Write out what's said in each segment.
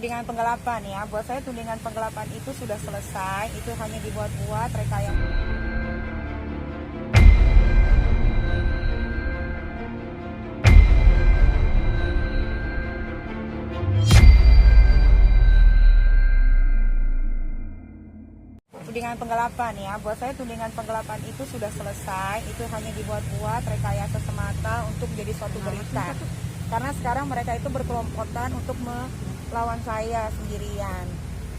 Tudingan penggelapan ya, buat saya tudingan penggelapan itu sudah selesai, itu hanya dibuat-buat rekayasa. Tudingan penggelapan ya, buat saya tudingan penggelapan itu sudah selesai, itu hanya dibuat-buat rekayasa semata untuk menjadi suatu berita. Karena sekarang mereka itu berkelompokan untuk melawan saya sendirian.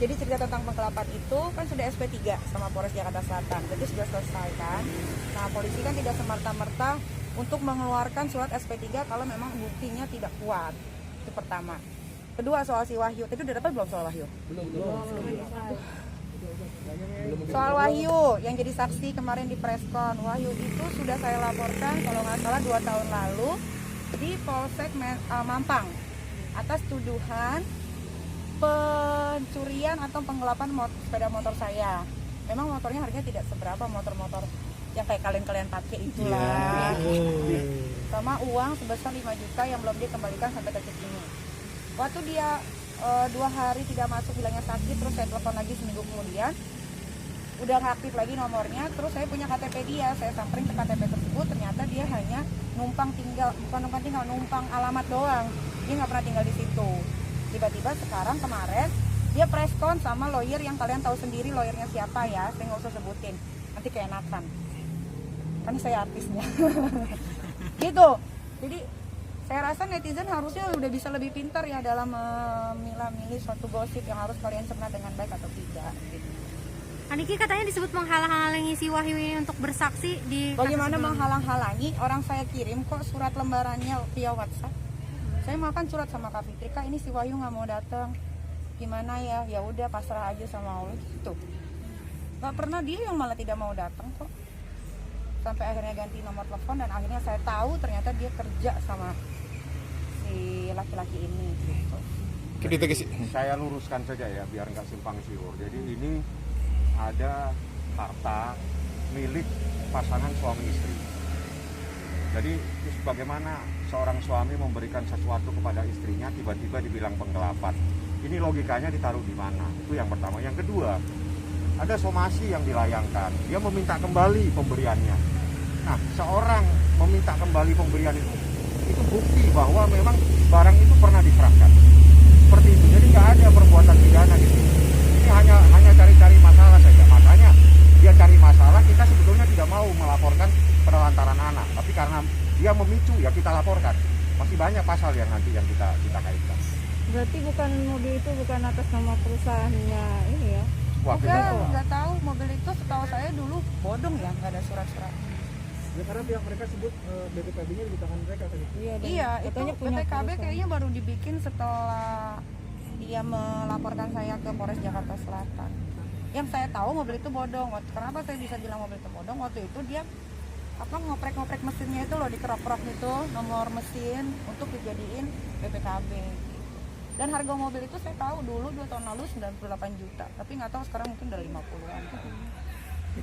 Jadi cerita tentang penggelapan itu kan sudah SP3 sama Polres Jakarta Selatan, jadi sudah selesai kan. Nah polisi kan tidak semerta-merta untuk mengeluarkan surat SP3 kalau memang buktinya tidak kuat. Itu pertama. Kedua soal si Wahyu, tadi udah dapat belum soal Wahyu? Belum. Soal Wahyu yang jadi saksi kemarin di preskon, Wahyu itu sudah saya laporkan kalau nggak salah 2 tahun lalu di Polsek Mampang atas tuduhan pencurian atau penggelapan sepeda motor saya. Memang motornya harganya tidak seberapa, motor-motor yang kayak kalian pakai itulah. Sama uang sebesar 5 juta yang belum dikembalikan sampai detik ini. Waktu dia 2 hari tidak masuk bilangnya sakit, terus saya telepon lagi seminggu kemudian udah nggak aktif lagi nomornya, terus saya punya KTP dia, saya samperin ke KTP tersebut, ternyata dia hanya numpang alamat doang, dia nggak pernah tinggal di situ. Tiba-tiba sekarang kemarin dia preskon sama lawyer yang kalian tahu sendiri lawyernya siapa ya, saya nggak usah sebutin, nanti keenakan, kan saya artisnya. Gitu, jadi saya rasa netizen harusnya udah bisa lebih pintar ya dalam memilah-milih suatu gosip yang harus kalian cerna dengan baik atau tidak gitu. Aniki katanya disebut menghalang-halangi si Wahyu ini untuk bersaksi di. Bagaimana menghalang-halangi? Orang saya kirim kok surat lembarannya via WhatsApp. Saya makan surat sama Kak Fitri, Kak ini si Wahyu nggak mau datang. Gimana ya? Ya udah pasrah aja sama Allah gitu. Gak pernah dia yang malah tidak mau datang kok. Sampai akhirnya ganti nomor telepon dan akhirnya saya tahu ternyata dia kerja sama si laki-laki ini gitu. Saya luruskan saja ya biar nggak simpang siur. Jadi ini ada harta milik pasangan suami istri. Jadi bagaimana seorang suami memberikan sesuatu kepada istrinya tiba-tiba dibilang penggelapan. Ini logikanya ditaruh di mana? Itu yang pertama. Yang kedua, ada somasi yang dilayangkan. Dia meminta kembali pemberiannya. Nah, seorang meminta kembali pemberian itu bukti bahwa memang barang itu pernah diserahkan. Seperti itu. Jadi nggak ada perbuatan pidana di sini. Ini hanya cari-cari masalah saja. Makanya dia cari masalah, kita sebetulnya tidak mau melaporkan penelantaran anak. Tapi karena dia memicu, ya kita laporkan. Masih banyak pasal yang nanti yang kita kaitkan. Berarti bukan mobil itu bukan atas nama perusahaannya ini ya? Bukan, nggak tahu mobil itu setahu saya dulu bodong ya, nggak ada surat-surat. Ya, karena pihak mereka sebut BPKB-nya di tangan mereka tadi. Iya, itu BPKB kayaknya baru dibikin setelah dia melaporkan saya ke Polres Jakarta Selatan. Yang saya tahu mobil itu bodong. Kenapa saya bisa bilang mobil itu bodong? Waktu itu dia ngoprek-ngoprek mesinnya itu loh, dikerok-kerok itu nomor mesin untuk dijadiin BPKB. Dan harga mobil itu saya tahu dulu 2 tahun lalu 98 juta, tapi nggak tahu sekarang mungkin udah 50-an.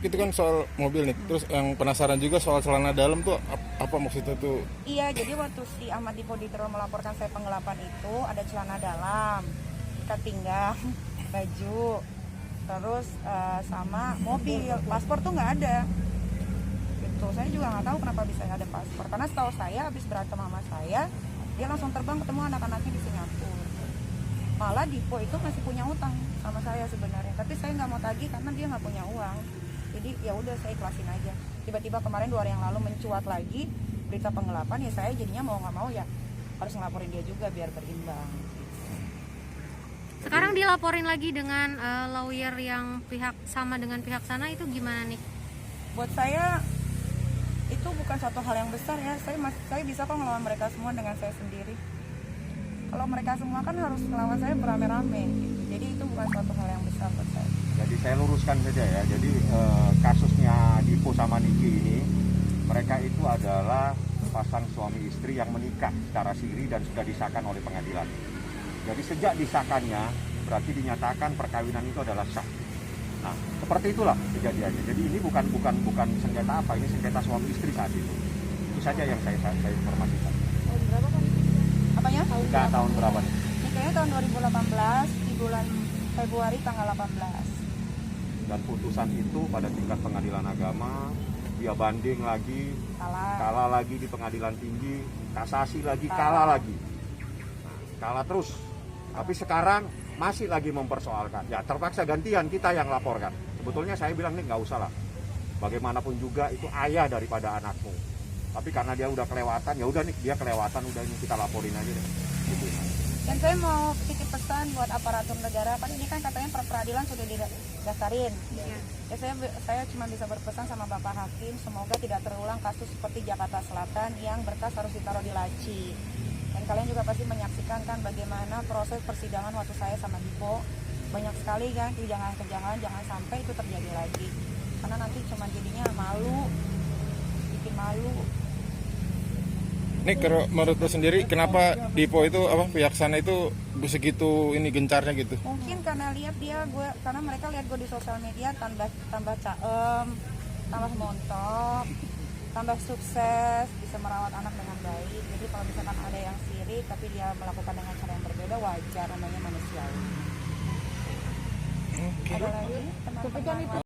Itu kan soal mobil nih, terus yang penasaran juga soal celana dalam tuh apa maksudnya tuh? Iya, jadi waktu si Ahmad Dipoditero melaporkan saya penggelapan itu ada celana dalam, ikat pinggang, baju, terus sama mobil, paspor tuh nggak ada. Gitu, saya juga nggak tahu kenapa bisa nggak ada paspor, karena setahu saya habis berantem sama saya, dia langsung terbang ketemu anak-anaknya di Singapura. Malah Dipo itu masih punya utang sama saya sebenarnya, tapi saya nggak mau tagih karena dia nggak punya uang. Jadi ya udah saya ikhlasin aja. Tiba-tiba kemarin 2 hari yang lalu mencuat lagi berita penggelapan, ya saya jadinya mau nggak mau ya harus ngelaporin dia juga biar berimbang. Sekarang dilaporin lagi dengan lawyer yang sama dengan pihak sana, itu gimana nih? Buat saya itu bukan satu hal yang besar ya. Saya bisa kok ngelawan mereka semua dengan saya sendiri. Kalau mereka semua kan harus melawan saya beramai-ramai. Jadi itu bukan suatu hal yang besar buat saya. Jadi saya luruskan saja ya. Jadi kasusnya Dipo sama Niki ini, mereka itu adalah pasang suami istri yang menikah secara siri dan sudah disahkan oleh pengadilan. Jadi sejak disahkannya berarti dinyatakan perkawinan itu adalah sah. Nah, seperti itulah kejadiannya. Jadi ini bukan sengketa apa, ini sengketa suami istri saat itu. Itu saja yang saya informasikan. Tahun berapa kan? Apanya? Tahun berapa nih? Kayaknya tahun 2018 di bulan Februari tanggal 18. Dan putusan itu pada tingkat pengadilan agama, dia banding lagi, kalah lagi di pengadilan tinggi, kasasi lagi, kalah lagi. Kalah terus. Tapi sekarang masih lagi mempersoalkan. Ya terpaksa gantian kita yang laporkan. Sebetulnya saya bilang nih nggak usah lah. Bagaimanapun juga itu ayah daripada anakmu. Tapi karena dia udah kelewatan, ya udah nih dia kelewatan, udah ini kita laporin aja deh. Gitu. Dan saya mau titip pesan buat aparatur negara, kan ini kan katanya peradilan sudah didaftarin. Ya saya cuma bisa berpesan sama Bapak Hakim, semoga tidak terulang kasus seperti Jakarta Selatan yang berkas harus ditaruh di laci. Dan kalian juga pasti menyaksikan kan bagaimana proses persidangan waktu saya sama Dipo. Banyak sekali kan kejangan-kejangan, jangan sampai itu terjadi lagi. Karena nanti cuma jadinya malu, bikin malu. Nih kalau menurut lo sendiri kenapa Dipo itu pihak sana itu segitu ini gencarnya gitu? Mungkin karena lihat karena mereka lihat gue di sosial media tambah caem, tambah montok, tambah sukses, bisa merawat anak dengan baik. Jadi kalau misalkan ada yang sirik tapi dia melakukan dengan cara yang berbeda, wajar, namanya manusiawi. Ada lagi teman-teman?